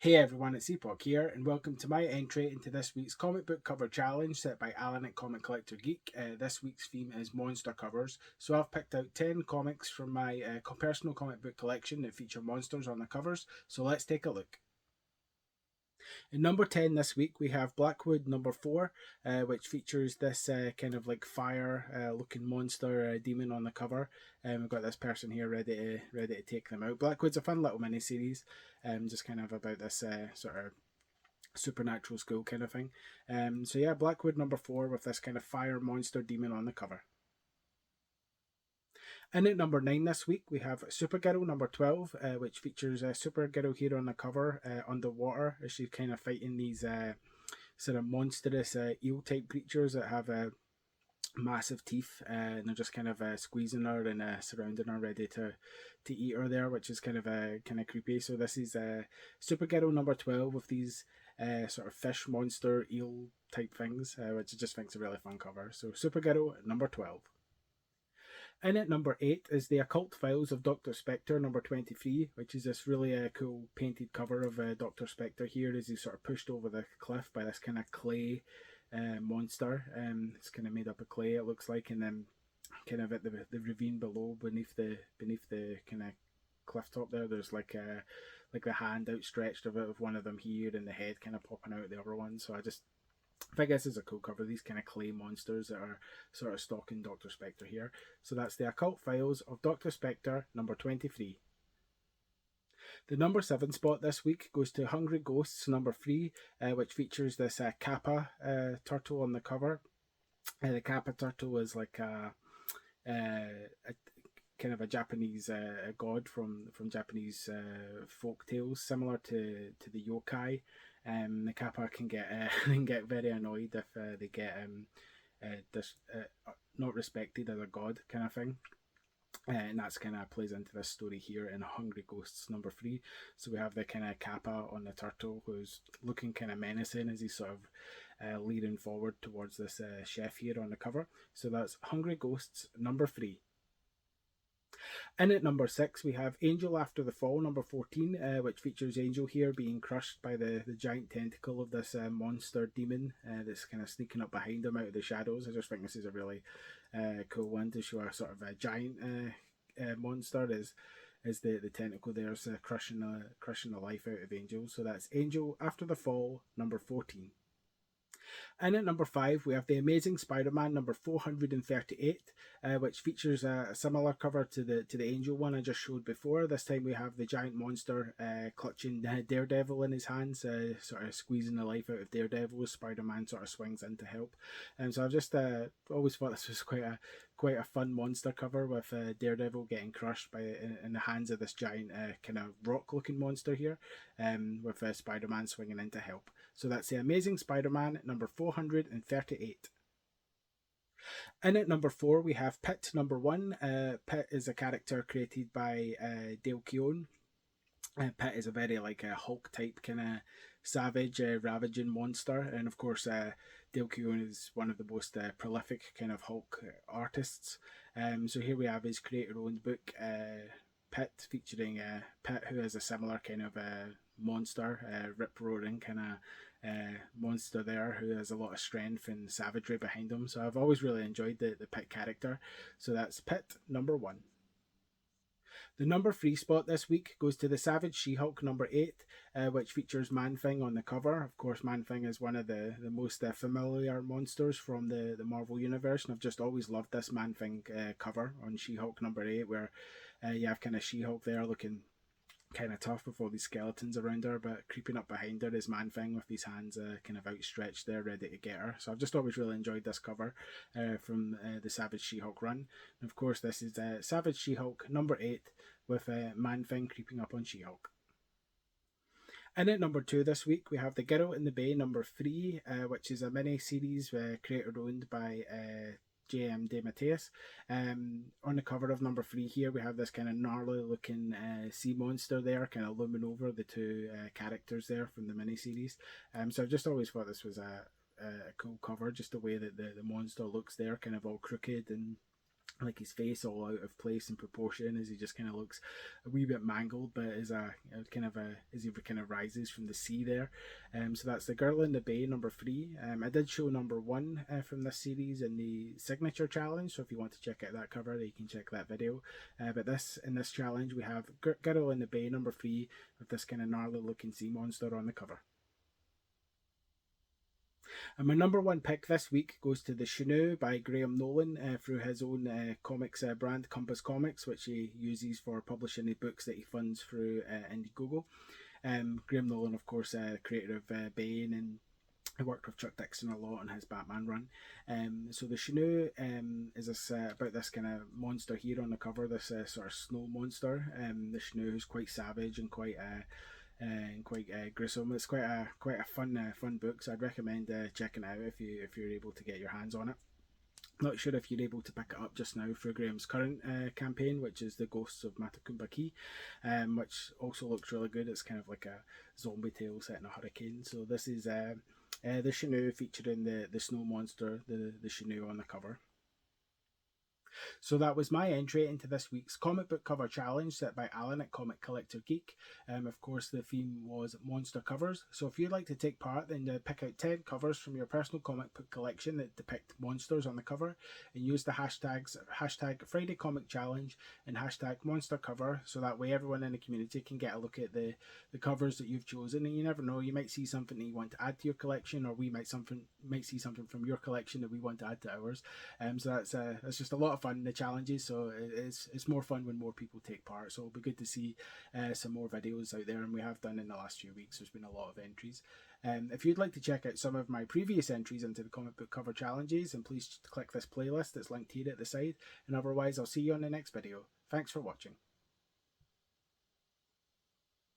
Hey everyone, it's Epoch here, and welcome to my entry into this week's comic book cover challenge set by Alan at Comic Collector Geek. This week's theme is monster covers, so I've picked out 10 comics from my personal comic book collection that feature monsters on the covers, so let's take a look. In number 10 this week, we have Blackwood number 4, which features this kind of like fire looking monster demon on the cover. We've got this person here ready to take them out. Blackwood's a fun little mini series, just kind of about this sort of supernatural school kind of thing. So yeah, Blackwood number 4 with this kind of fire monster demon on the cover. And at number 9 this week, we have Supergirl number 12, which features Supergirl here on the cover underwater as she's kind of fighting these sort of monstrous eel type creatures that have massive teeth, and they're just kind of squeezing her and surrounding her, ready to eat her there, which is kind of creepy. So this is Supergirl number 12 with these sort of fish monster eel type things, which I just think is a really fun cover. So Supergirl number 12. And at number 8 is the Occult Files of Dr. Spectre number 23, which is this really cool painted cover of Dr. Spectre here as he's sort of pushed over the cliff by this kind of clay monster. It's kind of made up of clay, it looks like, and then kind of at the ravine below, beneath the kind of cliff top there, there's like the hand outstretched of one of them here, and the head kind of popping out the other one. So I think this is a cool cover. These kind of clay monsters that are sort of stalking Dr. Spectre here. So that's the Occult Files of Dr. Spectre number 23. The number 7 spot this week goes to Hungry Ghosts number 3, which features this Kappa turtle on the cover. The Kappa turtle is like a kind of a Japanese god from Japanese folk tales, similar to the yokai. The Kappa can get can get very annoyed if they get not respected as a god kind of thing. And that's kind of plays into this story here in Hungry Ghosts number 3. So we have the kind of Kappa on the turtle who's looking kind of menacing as he's sort of leading forward towards this chef here on the cover. So that's Hungry Ghosts number 3. And at number 6, we have Angel After the Fall, number 14, which features Angel here being crushed by the giant tentacle of this monster demon that's kind of sneaking up behind him out of the shadows. I just think this is a really cool one to show a sort of a giant monster as the tentacle there is crushing the life out of Angel. So that's Angel After the Fall, number 14. And at number 5, we have The Amazing Spider-Man number 438, which features a similar cover to the Angel one I just showed before. This time we have the giant monster clutching Daredevil in his hands, sort of squeezing the life out of Daredevil as Spider-Man sort of swings in to help. And so I've just always thought this was quite a fun monster cover with Daredevil getting crushed in the hands of this giant kind of rock-looking monster here, with Spider-Man swinging in to help. So that's The Amazing Spider-Man number 438. And at number 4, we have Pit number 1. Pit is a character created by Dale Keown. Pit is a very like a Hulk type kind of savage, ravaging monster, and of course, Dale Keown is one of the most prolific kind of Hulk artists. So here we have his creator-owned book, Pit, featuring Pit, who is a similar kind of monster, rip-roaring kind of monster there, who has a lot of strength and savagery behind him. So I've always really enjoyed the Pit character. So that's Pit number 1. The number 3 spot this week goes to the Savage She-Hulk number 8, which features Man-Thing on the cover. Of course, Man-Thing is one of the most familiar monsters from the Marvel Universe, and I've just always loved this Man-Thing cover on She-Hulk number 8, where you have kind of She-Hulk there looking kind of tough with all these skeletons around her, but creeping up behind her is Man-Thing with these hands kind of outstretched there, ready to get her. So I've just always really enjoyed this cover from the Savage She-Hulk run. And of course, this is Savage She-Hulk number 8 with Man-Thing creeping up on She-Hulk. And at number 2 this week, we have The Girl in the Bay number 3, which is a mini-series creator-owned by J.M. DeMatteis. On the cover of number 3 here, we have this kind of gnarly looking sea monster there, kind of looming over the two characters there from the miniseries. So I've just always thought this was a cool cover, just the way that the monster looks there, kind of all crooked and like his face all out of place and proportion, as he just kind of looks a wee bit mangled, but as as he kind of rises from the sea there. So that's The Girl in the Bay, number 3. I did show number 1 from this series in the signature challenge, so if you want to check out that cover, you can check that video. But in this challenge we have Girl in the Bay, number 3, with this kind of gnarly looking sea monster on the cover. And my number 1 pick this week goes to The Chino by Graham Nolan, through his own comics brand, Compass Comics, which he uses for publishing the books that he funds through Indiegogo. Graham Nolan, of course, creator of Bane, and he worked with Chuck Dixon a lot on his Batman run. So The Chino is about this kind of monster here on the cover, this sort of snow monster. The Chino is quite savage and quite gruesome. It's quite a fun book, so I'd recommend checking it out if you're able to get your hands on it. Not sure if you're able to pick it up just now through Graham's current campaign, which is The Ghosts of Matakumba Key, which also looks really good. It's kind of like a zombie tale set in a hurricane. So this is The Chino, featuring the snow monster, the Chino, on the cover. So that was my entry into this week's comic book cover challenge set by Alan at Comic Collector Geek. Of course, the theme was monster covers. So if you'd like to take part, then pick out 10 covers from your personal comic book collection that depict monsters on the cover, and use the hashtag Friday Comic Challenge and hashtag monster cover, so that way everyone in the community can get a look at the covers that you've chosen. And you never know, you might see something that you want to add to your collection, or we might see something from your collection that we want to add to ours. So that's just a lot of fun, the challenges. So it's more fun when more people take part. So it'll be good to see some more videos out there, and we have done in the last few weeks. There's been a lot of entries. If you'd like to check out some of my previous entries into the comic book cover challenges, then please click this playlist that's linked here at the side. And otherwise, I'll see you on the next video. Thanks for watching.